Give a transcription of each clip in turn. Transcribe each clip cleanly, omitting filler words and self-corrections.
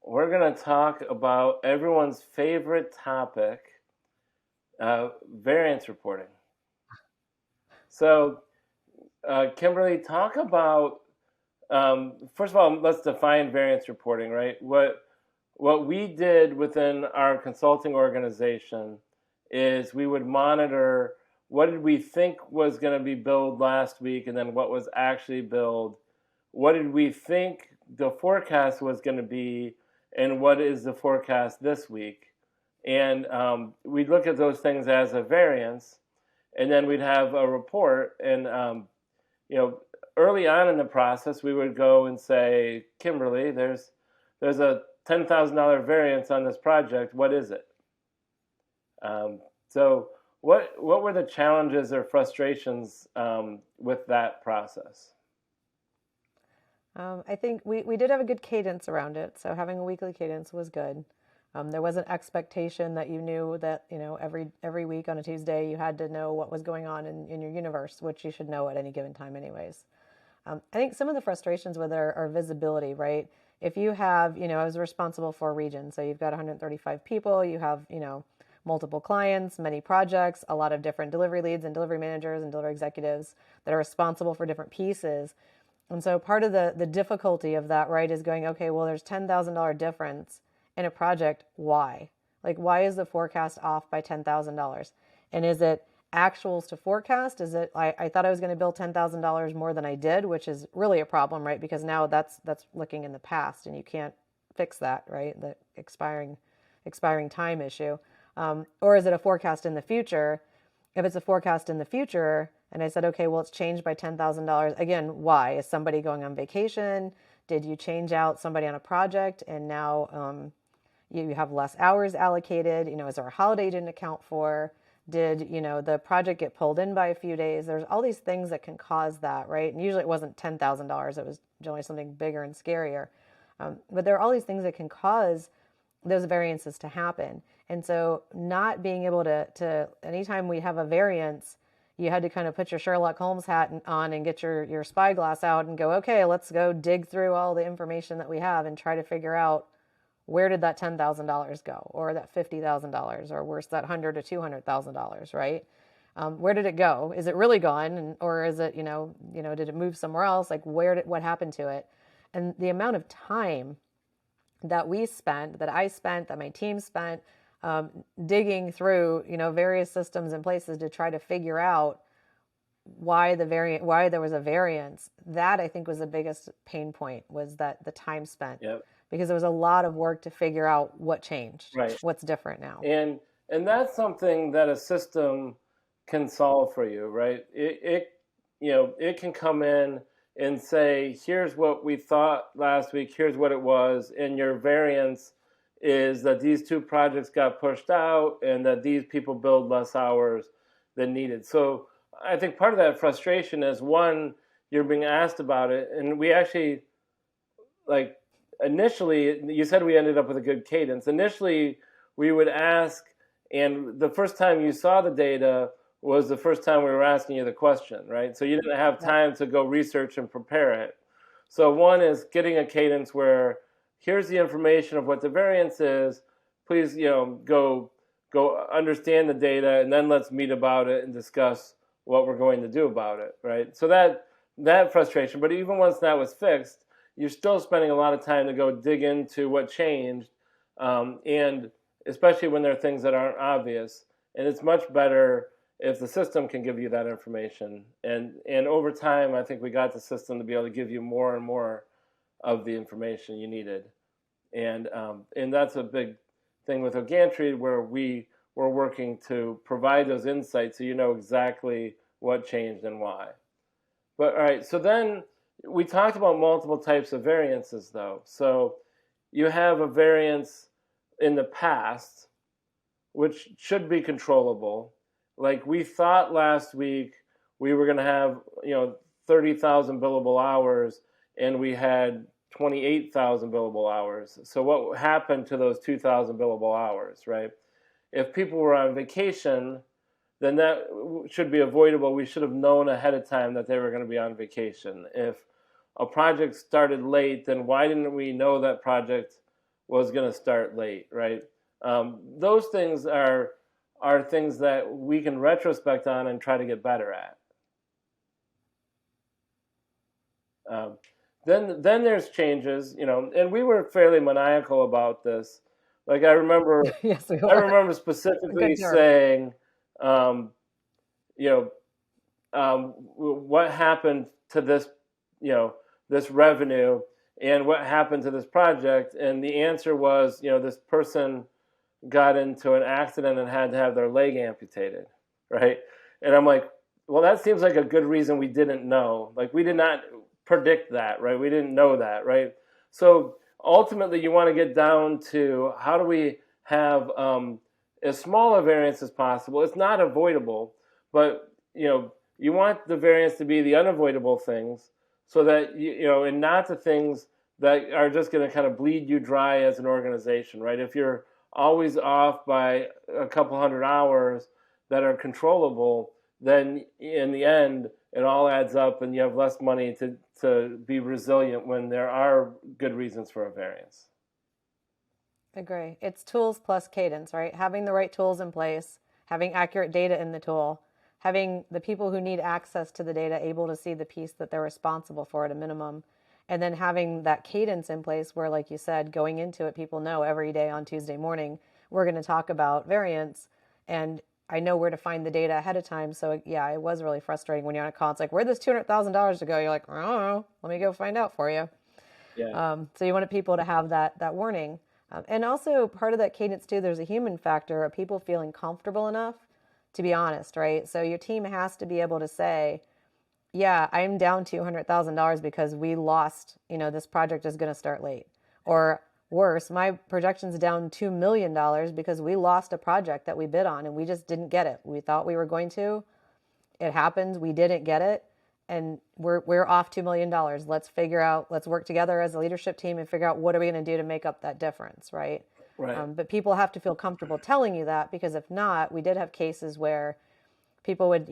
we're going to talk about everyone's favorite topic, variance reporting. So, Kimberly, talk about first of all, let's define variance reporting, right? What we did within our consulting organization is we would monitor what did we think was going to be billed last week, and then what was actually billed. What did we think the forecast was going to be, and what is the forecast this week? And we'd look at those things as a variance, and then we'd have a report. And you know, early on in the process, we would go and say, Kimberly, there's a $10,000 variance on this project. What is it? So what were the challenges or frustrations with that process? I think we did have a good cadence around it. So having a weekly cadence was good. There was an expectation that you knew that, every week on a Tuesday you had to know what was going on in your universe, which you should know at any given time anyways. I think some of the frustrations with are visibility, right? If you have, I was responsible for a region, so you've got 135 people, you have, multiple clients, many projects, a lot of different delivery leads and delivery managers and delivery executives that are responsible for different pieces. And so part of the difficulty of that, right, is going, okay, well, there's $10,000 difference in a project. Why? Like, why is the forecast off by $10,000? And is it actuals to forecast? Is it, I thought I was going to bill $10,000 more than I did, which is really a problem, right? Because now that's looking in the past and you can't fix that, right? The expiring time issue. Or is it a forecast in the future? If it's a forecast in the future, and I said, okay, well, it's changed by $10,000. Again, why? Is somebody going on vacation? Did you change out somebody on a project and now you have less hours allocated? Is there a holiday you didn't account for? Did, the project get pulled in by a few days? There's all these things that can cause that, right? And usually it wasn't $10,000. It was generally something bigger and scarier. But there are all these things that can cause those variances to happen. And so not being able to anytime we have a variance, you had to kind of put your Sherlock Holmes hat on and get your spyglass out and go, okay, let's go dig through all the information that we have and try to figure out where did that $10,000 go, or that $50,000, or worse, that $100,000 to $200,000, right? Where did it go? Is it really gone, or is it, did it move somewhere else? Like, what happened to it? And the amount of time that we spent, that I spent, that my team spent, digging through, various systems and places to try to figure out why there was a variance. That, I think, was the biggest pain point, was that the time spent. Yep. Because there was a lot of work to figure out what changed, Right. what's different now. And that's something that a system can solve for you, right? It can come in and say, here's what we thought last week, here's what it was, and your variance is that these two projects got pushed out and that these people billed less hours than needed. So I think part of that frustration is, one, you're being asked about it, and we actually, like, initially, you said we ended up with a good cadence. Initially, we would ask, and the first time you saw the data was the first time we were asking you the question, right? So you didn't have time to go research and prepare it. So one is getting a cadence where, here's the information of what the variance is. Please, go understand the data, and then let's meet about it and discuss what we're going to do about it, right? So that frustration. But even once that was fixed, you're still spending a lot of time to go dig into what changed, and especially when there are things that aren't obvious. And it's much better if the system can give you that information. And over time, I think we got the system to be able to give you more and more of the information you needed. And that's a big thing with Ogantry, where we were working to provide those insights so you know exactly what changed and why. But all right, so then we talked about multiple types of variances, though. So you have a variance in the past, which should be controllable. Like, we thought last week we were going to have 30,000 billable hours, and we had 28,000 billable hours. So what happened to those 2,000 billable hours, right? If people were on vacation, then that should be avoidable. We should have known ahead of time that they were going to be on vacation. If a project started late, then why didn't we know that project was going to start late, right? Those things are things that we can retrospect on and try to get better at. Um, then there's changes, and we were fairly maniacal about this. Like Yes, we I were. remember A good specifically term. saying, um, you know, what happened to this, this revenue, and what happened to this project, and the answer was, this person got into an accident and had to have their leg amputated, right? And I'm like, well, that seems like a good reason we didn't know. Like we did not predict that, right? We didn't know that, right? So ultimately, you want to get down to how do we have as small a variance as possible. It's not avoidable, but you want the variance to be the unavoidable things, so that and not the things that are just going to kind of bleed you dry as an organization, right? If you're always off by a couple hundred hours that are controllable, then in the end, it all adds up and you have less money to be resilient when there are good reasons for a variance. Agree. It's tools plus cadence, right? Having the right tools in place, having accurate data in the tool, having the people who need access to the data able to see the piece that they're responsible for at a minimum, and then having that cadence in place where, like you said, going into it, people know every day on Tuesday morning, we're going to talk about variance, and I know where to find the data ahead of time. So yeah, it was really frustrating when you're on a call. It's like, where'd this $200,000 to go? You're like, I don't know. Let me go find out for you. Yeah. So you wanted people to have that warning. And also part of that cadence too, there's a human factor of people feeling comfortable enough to be honest, right? So your team has to be able to say, yeah, I'm down $200,000 because we lost, this project is going to start late. Or worse, my projection's down $2 million because we lost a project that we bid on and we just didn't get it. We thought we were going to. It happened. We didn't get it. And we're off $2 million. Let's work together as a leadership team and figure out what are we going to do to make up that difference, right? Right. But people have to feel comfortable telling you that, because if not, we did have cases where people would,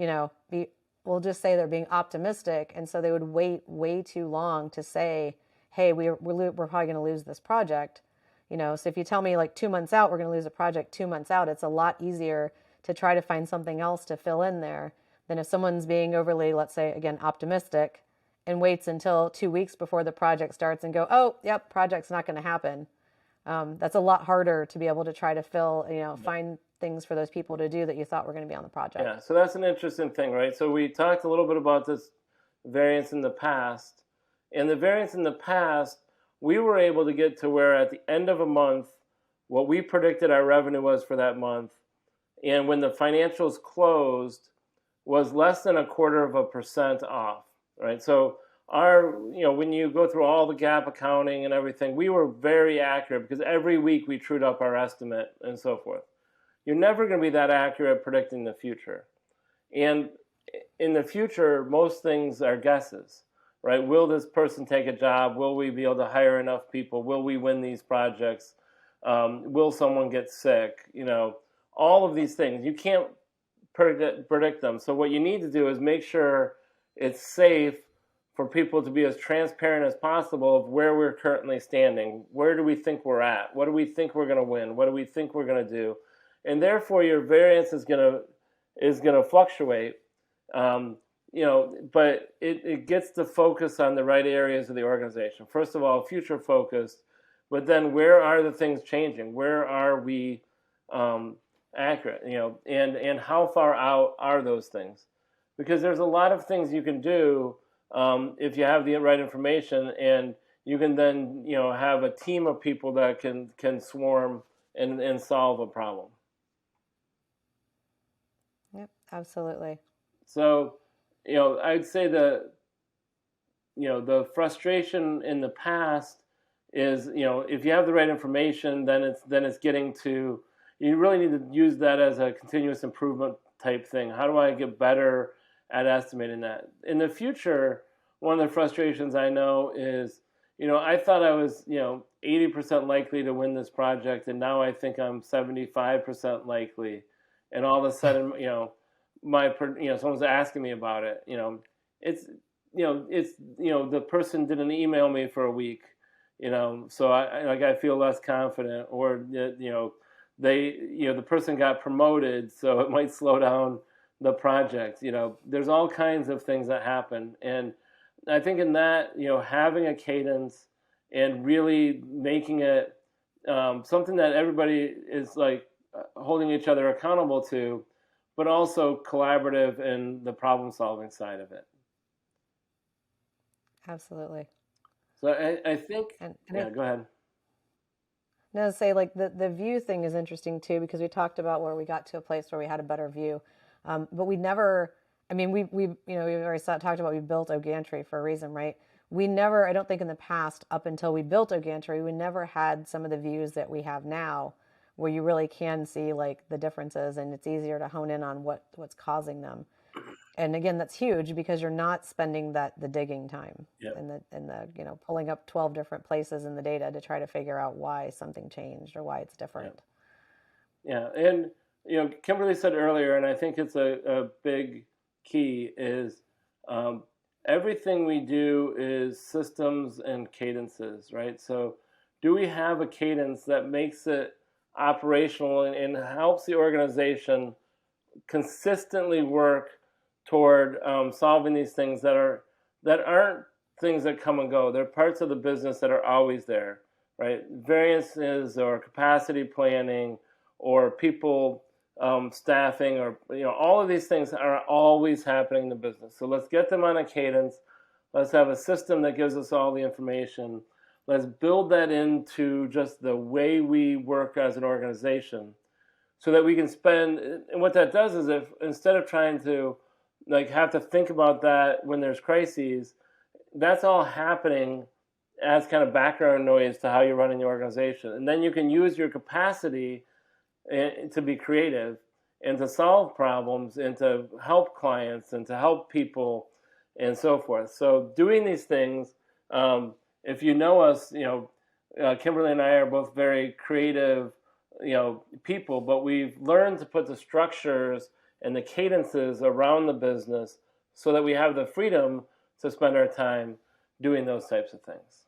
we'll just say they're being optimistic. And so they would wait way too long to say, hey, we're probably going to lose this project. So if you tell me like 2 months out, we're going to lose a project 2 months out, it's a lot easier to try to find something else to fill in there than if someone's being overly, let's say, again, optimistic and waits until 2 weeks before the project starts and go, oh, yep, project's not going to happen. That's a lot harder to be able to try to find things for those people to do that you thought were going to be on the project. Yeah, so that's an interesting thing, right? So we talked a little bit about this variance in the past. And the variance in the past, we were able to get to where at the end of a month, what we predicted our revenue was for that month, and when the financials closed, was less than 0.25% off, right? So when you go through all the gap accounting and everything, we were very accurate because every week we trued up our estimate and so forth. You're never going to be that accurate predicting the future. And in the future, most things are guesses, right? Will this person take a job? Will we be able to hire enough people? Will we win these projects? Will someone get sick? All of these things. You can't predict them. So what you need to do is make sure it's safe for people to be as transparent as possible of where we're currently standing. Where do we think we're at? What do we think we're going to win? What do we think we're going to do? And therefore, your variance is going to fluctuate. But it gets to focus on the right areas of the organization. First of all, future focused, but then where are the things changing? Where are we accurate? And how far out are those things? Because there's a lot of things you can do if you have the right information, and you can then have a team of people that can swarm and solve a problem. Yep, absolutely. So, I'd say the frustration in the past is, if you have the right information, then it's getting to, you really need to use that as a continuous improvement type thing. How do I get better at estimating that? In the future, one of the frustrations I know is, I thought I was, 80% likely to win this project, and now I think I'm 75% likely. And all of a sudden, someone's asking me about it. It's the person didn't email me for a week, So I feel less confident, or the person got promoted, so it might slow down the project. There's all kinds of things that happen, and I think in that, having a cadence and really making it something that everybody is like holding each other accountable to, but also collaborative in the problem solving side of it. Absolutely. So I think, And yeah, I, go ahead. no, say like the view thing is interesting too, because we talked about where we got to a place where we had a better view, but we never. I mean, we already talked about we built Ogantry for a reason, right? We never. I don't think in the past, up until we built Ogantry, we never had some of the views that we have now, where you really can see like the differences, and it's easier to hone in on what's causing them. And again, that's huge because you're not spending the digging time Yeah, and the pulling up 12 different places in the data to try to figure out why something changed or why it's yeah, different. yeah. And Kimberly said earlier, and I think it's a big key is um, everything we do is systems and cadences, right? So, do we have a cadence that makes it operational and helps the organization consistently work toward solving these things that aren't things that come and go. They're parts of the business that are always there, right? Variances or capacity planning or people staffing, or all of these things are always happening in the business. So let's get them on a cadence. Let's have a system that gives us all the information. Let's build that into just the way we work as an organization, so that we can spend. And what that does is, if instead of trying to like have to think about that when there's crises, that's all happening as kind of background noise to how you're running the organization, and then you can use your capacity to be creative and to solve problems and to help clients and to help people and so forth. So doing these things, if you know us, Kimberly and I are both very creative, people, but we've learned to put the structures and the cadences around the business so that we have the freedom to spend our time doing those types of things.